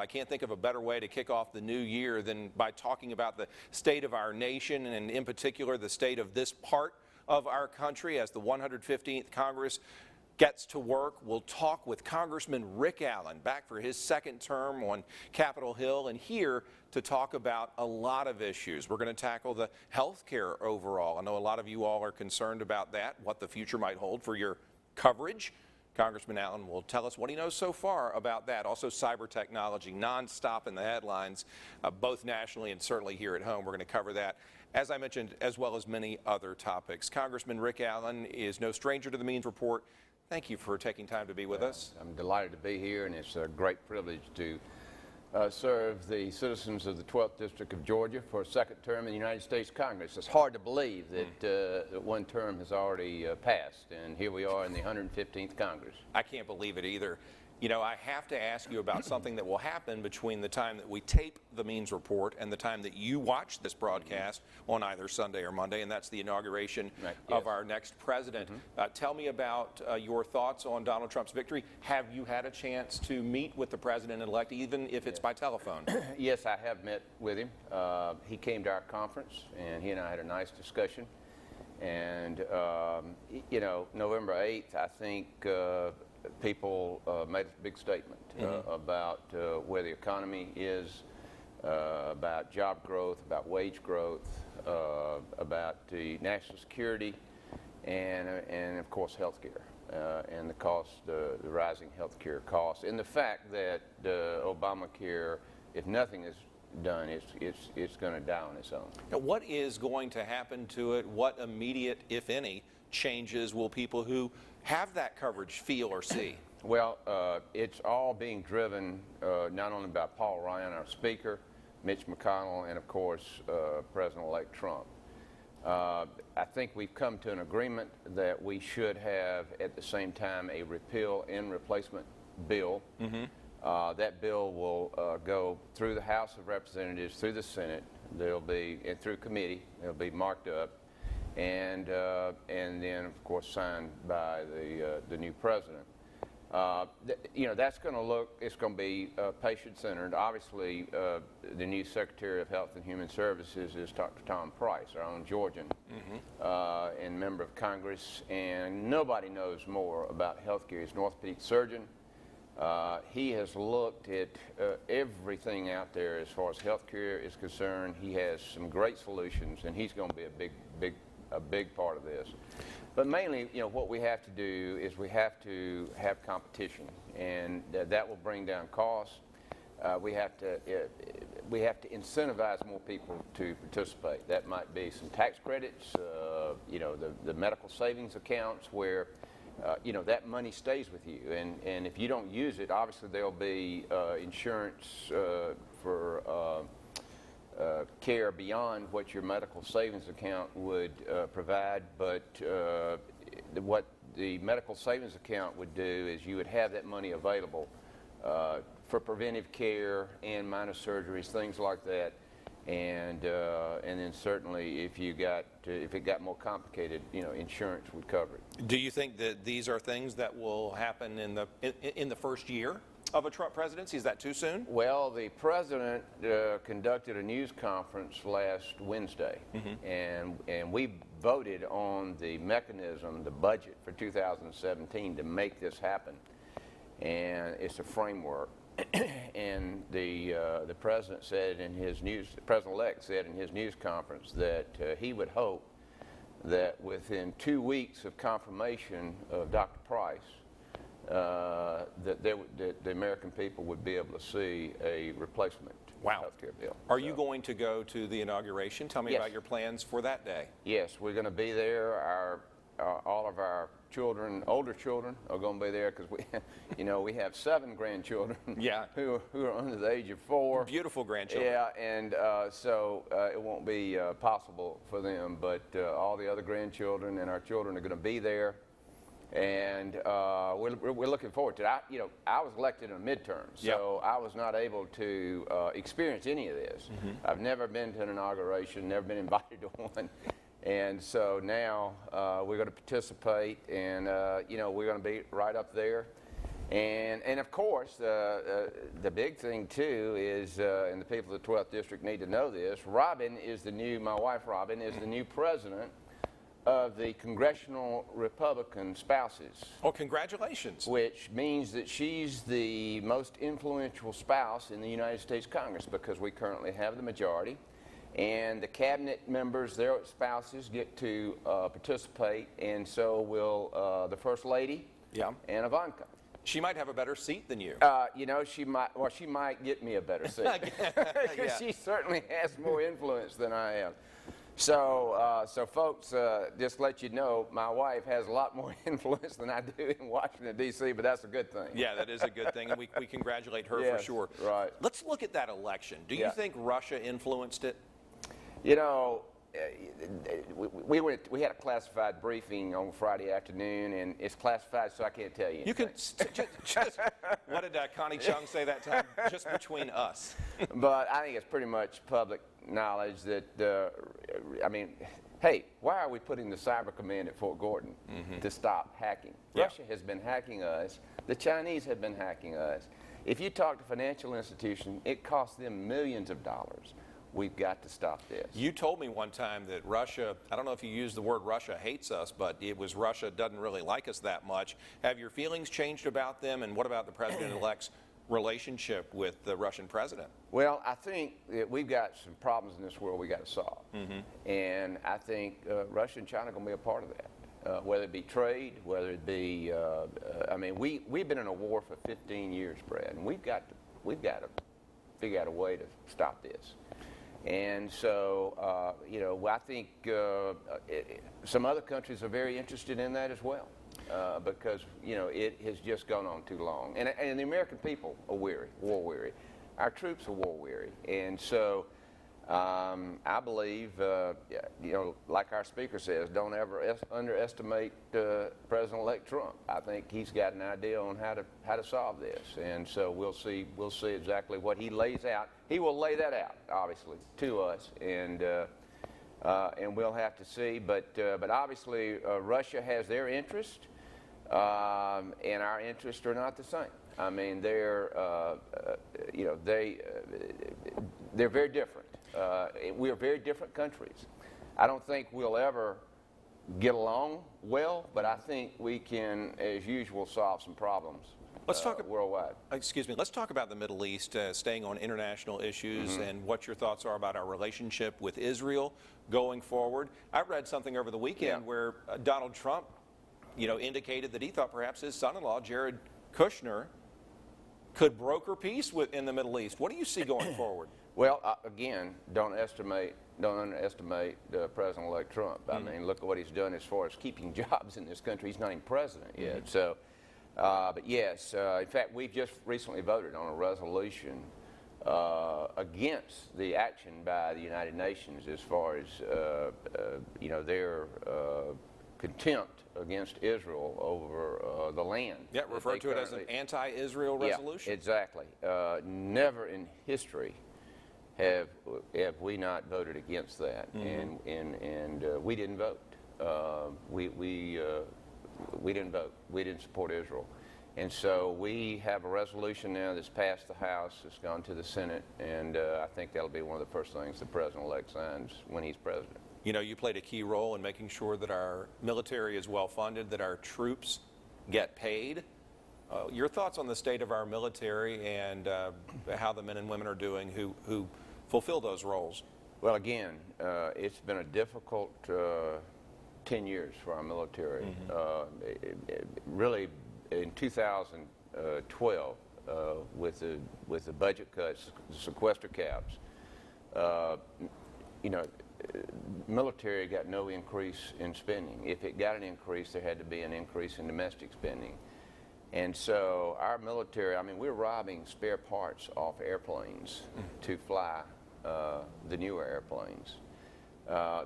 I can't think of a better way to kick off the new year than by talking about the state of our nation, and in particular the state of this part of our country as the 115th Congress gets to work. We'll talk with Congressman Rick Allen, back for his second term on Capitol Hill, and here to talk about a lot of issues. We're going to tackle the health care overall. I know a lot of you all are concerned about that, what the future might hold for your coverage. Congressman Allen will tell us what he knows so far about that. Also, cyber technology, nonstop in the headlines, both nationally and certainly here at home. We're going to cover that, as I mentioned, as well as many other topics. Congressman Rick Allen is no stranger to the Means Report. Thank you for taking time to be with us. I'm delighted to be here, and it's a great privilege to serve the citizens of the 12th District of Georgia for a second term in the United States Congress. It's hard to believe that one term has already passed, and here we are in the 115th Congress. I can't believe it either. You know, I have to ask you about something that will happen between the time that we tape the Means Report and the time that you watch this broadcast on either Sunday or Monday, and that's the inauguration of our next president. Tell me about your thoughts on Donald Trump's victory. Have you had a chance to meet with the president-elect, even if it's by telephone? Yes, I have met with him. He came to our conference, and he and I had a nice discussion. And, you know, November 8th, I think people made a big statement about where the economy is, about job growth, about wage growth, about the national security, and of course health care, and the cost, the rising health care costs, and the fact that Obamacare, if nothing is done, it's going to die on its own. Now, what is going to happen to it? What immediate, if any, changes will people who have that coverage feel or see? Well, it's all being driven not only by Paul Ryan, our Speaker, Mitch McConnell, and of course President-elect Trump. I think we've come to an agreement that we should have at the same time a repeal and replacement bill. That bill will go through the House of Representatives, through the Senate, and through committee. It'll be marked up, and then of course signed by the new president. You know, that's going to look, it's going to be patient-centered. Obviously, the new Secretary of Health and Human Services is Dr. Tom Price, our own Georgian, and member of Congress, and nobody knows more about health care. He's an orthopedic surgeon. He has looked at everything out there as far as health care is concerned. He has some great solutions, and he's going to be a big part of this. But mainly, you know, what we have to do is we have to have competition, and that will bring down costs. We have to incentivize more people to participate. That might be some tax credits, you know, the medical savings accounts where you know, that money stays with you, and if you don't use it, obviously there'll be insurance for care beyond what your medical savings account would provide, but what the medical savings account would do is you would have that money available for preventive care and minor surgeries, things like that, and then certainly if it got more complicated, you know, insurance would cover it. Do you think that these are things that will happen in the first year of a Trump presidency? Is that too soon? Well, the president conducted a news conference last Wednesday, and we voted on the mechanism, the budget for 2017 to make this happen, and it's a framework. And the president said in his the president-elect said in his news conference that he would hope that within 2 weeks of confirmation of Dr. Price, that the American people would be able to see a replacement health care bill. Are you going to go to the inauguration? Tell me about your plans for that day. Yes, we're going to be there. All of our children, older children, are going to be there because we have 7 grandchildren who are under the age of 4. Beautiful grandchildren. Yeah, and so it won't be possible for them, but all the other grandchildren and our children are going to be there. And we're looking forward to it. I was elected in a midterm, so I was not able to experience any of this. I've never been to an inauguration, never been invited to one. And so now we're going to participate, and we're going to be right up there. And of course, the big thing too is, and the people of the 12th District need to know this, my wife Robin, is the new president of the Congressional Republican Spouses. Oh, congratulations. Which means that she's the most influential spouse in the United States Congress, because we currently have the majority. And the cabinet members, their spouses, get to participate, and so will the First Lady and Ivanka. She might have a better seat than you. You know, she might get me a better seat. Because she certainly has more influence than I have. So, folks, just let you know, my wife has a lot more influence than I do in Washington, D.C., but that's a good thing. Yeah, that is a good thing, and we congratulate her for sure. Right. Let's look at that election. Do you think Russia influenced it? You know, we had a classified briefing on Friday afternoon, and it's classified, so I can't tell you anything. You can just what did Connie Chung say that time? Just between us. But I think it's pretty much public knowledge that, I mean, hey, why are we putting the Cyber Command at Fort Gordon to stop hacking? Russia has been hacking us. The Chinese have been hacking us. If you talk to financial institutions, it costs them millions of dollars. We've got to stop this. You told me one time that Russia, I don't know if you used the word Russia hates us, but it was Russia doesn't really like us that much. Have your feelings changed about them, and what about the president-elect's relationship with the Russian president? Well, I think that we've got some problems in this world we got to solve. And I think Russia and China are going to be a part of that. Whether it be trade, whether it be, I mean, we've been in a war for 15 years, Brad, and we've got to figure out a way to stop this. And so, you know, I think some other countries are very interested in that as well, because, you know, it has just gone on too long. And the American people are weary, war weary. Our troops are war weary. And so I believe, you know, like our speaker says, don't ever underestimate President-elect Trump. I think he's got an idea on how to solve this. And so we'll see exactly what he lays out. He will lay that out, obviously, to us, and we'll have to see. But obviously, Russia has their interest, and our interests are not the same. I mean, they're you know, they're very different. We are very different countries. I don't think we'll ever get along well, but I think we can, as usual, solve some problems. Let's talk worldwide. Excuse me. Let's talk about the Middle East, staying on international issues, and what your thoughts are about our relationship with Israel going forward. I read something over the weekend where Donald Trump, you know, indicated that he thought perhaps his son-in-law, Jared Kushner, could broker peace in the Middle East. What do you see going forward? Well, again, don't underestimate President-elect Trump. I mean, look at what he's done as far as keeping jobs in this country. He's not even president yet. So, but yes, in fact, we've just recently voted on a resolution against the action by the United Nations as far as you know, their contempt against Israel over the land. Yeah, refer to it as an anti-Israel resolution. Yeah, exactly. Never in history have we not voted against that, and we didn't vote. We didn't vote. We didn't support Israel, and so we have a resolution now that's passed the House. It's gone to the Senate, and I think that'll be one of the first things the president-elect signs when he's president. You know, you played a key role in making sure that our military is well funded, that our troops get paid. Your thoughts on the state of our military and how the men and women are doing who fulfill those roles? Well, again, it's been a difficult 10 years for our military. Really, in 2012, with the budget cuts, the sequester caps, you know, military got no increase in spending. If it got an increase, there had to be an increase in domestic spending. And so our military, I mean, we're robbing spare parts off airplanes to fly the newer airplanes.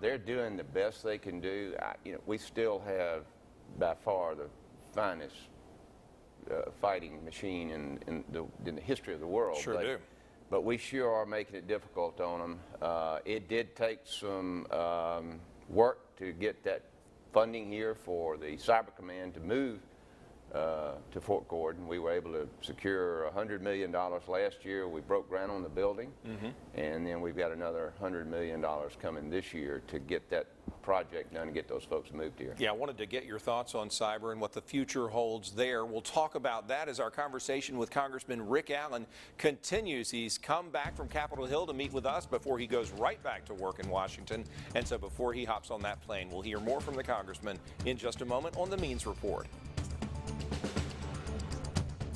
They're doing the best they can do. You know, we still have by far the finest fighting machine in the history of the world. Sure do. But we sure are making it difficult on them. It did take some work to get that funding here for the Cyber Command to move to Fort Gordon. We were able to secure $100 million last year. We broke ground on the building, and then we've got another $100 million coming this year to get that project done and get those folks moved here. Yeah, I wanted to get your thoughts on cyber and what the future holds there. We'll talk about that as our conversation with Congressman Rick Allen continues. He's come back from Capitol Hill to meet with us before he goes right back to work in Washington. And so before he hops on that plane, we'll hear more from the Congressman in just a moment on the Means Report.